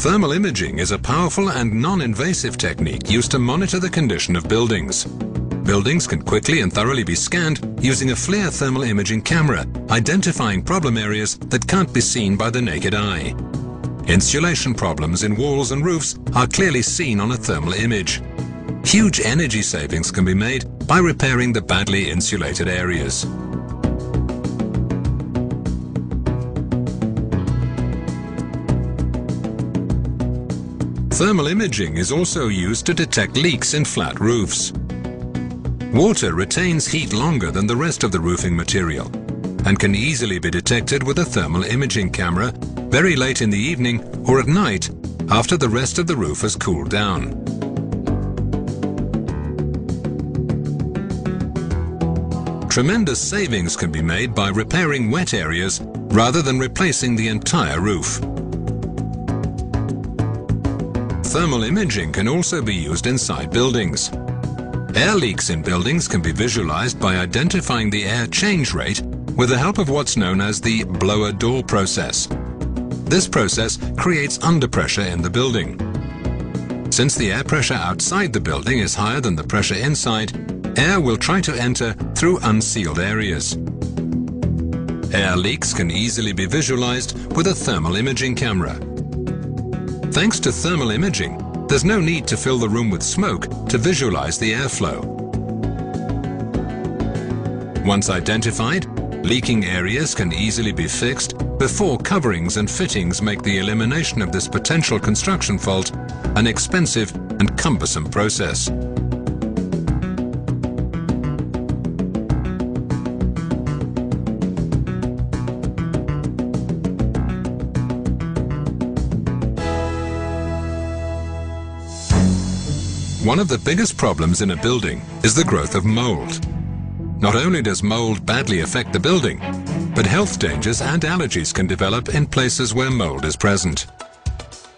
Thermal imaging is a powerful and non-invasive technique used to monitor the condition of buildings. Buildings can quickly and thoroughly be scanned using a FLIR thermal imaging camera, identifying problem areas that can't be seen by the naked eye. Insulation problems in walls and roofs are clearly seen on a thermal image. Huge energy savings can be made by repairing the badly insulated areas. Thermal imaging is also used to detect leaks in flat roofs. Water retains heat longer than the rest of the roofing material and can easily be detected with a thermal imaging camera very late in the evening or at night after the rest of the roof has cooled down. Tremendous savings can be made by repairing wet areas rather than replacing the entire roof. Thermal imaging can also be used inside buildings. Air leaks in buildings can be visualized by identifying the air change rate with the help of what's known as the blower door process. This process creates underpressure in the building. Since the air pressure outside the building is higher than the pressure inside, air will try to enter through unsealed areas. Air leaks can easily be visualized with a thermal imaging camera. Thanks to thermal imaging, there's no need to fill the room with smoke to visualize the airflow. Once identified, leaking areas can easily be fixed before coverings and fittings make the elimination of this potential construction fault an expensive and cumbersome process. One of the biggest problems in a building is the growth of mold. Not only does mold badly affect the building, but health dangers and allergies can develop in places where mold is present.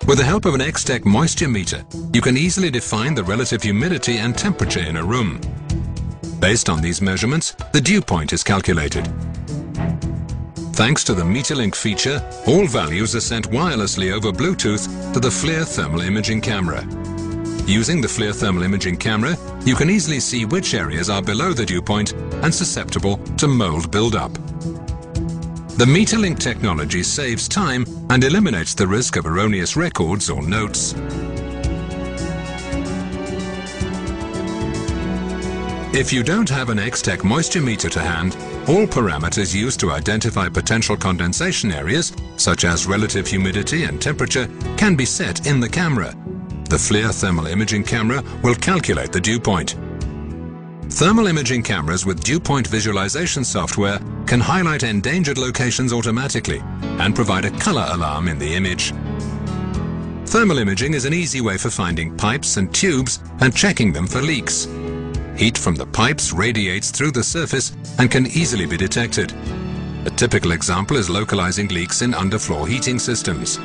With the help of an X-Tech moisture meter, you can easily define the relative humidity and temperature in a room. Based on these measurements, the dew point is calculated. Thanks to the MeterLink feature, all values are sent wirelessly over Bluetooth to the FLIR thermal imaging camera. Using the FLIR thermal imaging camera, you can easily see which areas are below the dew point and susceptible to mold buildup. The MeterLink technology saves time and eliminates the risk of erroneous records or notes. If you don't have an X-Tech moisture meter to hand, all parameters used to identify potential condensation areas, such as relative humidity and temperature, can be set in the camera. The FLIR thermal imaging camera will calculate the dew point. Thermal imaging cameras with dew point visualization software can highlight endangered locations automatically and provide a color alarm in the image. Thermal imaging is an easy way for finding pipes and tubes and checking them for leaks. Heat from the pipes radiates through the surface and can easily be detected. A typical example is localizing leaks in underfloor heating systems.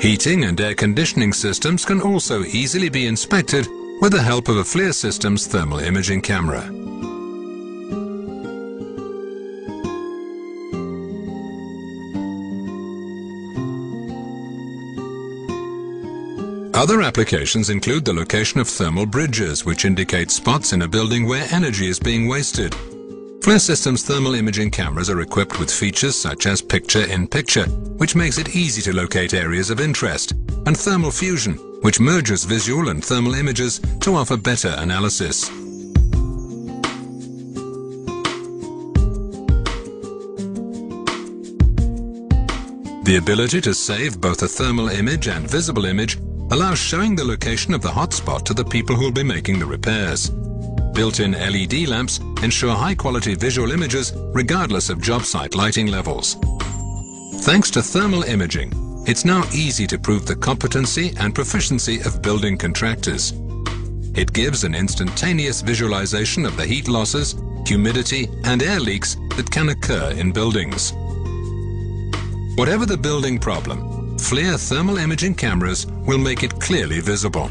Heating and air conditioning systems can also easily be inspected with the help of a FLIR Systems thermal imaging camera. Other applications include the location of thermal bridges, which indicate spots in a building where energy is being wasted. FLIR Systems thermal imaging cameras are equipped with features such as picture-in-picture, which makes it easy to locate areas of interest, and thermal fusion, which merges visual and thermal images to offer better analysis. The ability to save both a thermal image and visible image allows showing the location of the hotspot to the people who will be making the repairs. Built-in LED lamps ensure high-quality visual images regardless of job site lighting levels. Thanks to thermal imaging, it's now easy to prove the competency and proficiency of building contractors. It gives an instantaneous visualization of the heat losses, humidity, and air leaks that can occur in buildings. Whatever the building problem, FLIR thermal imaging cameras will make it clearly visible.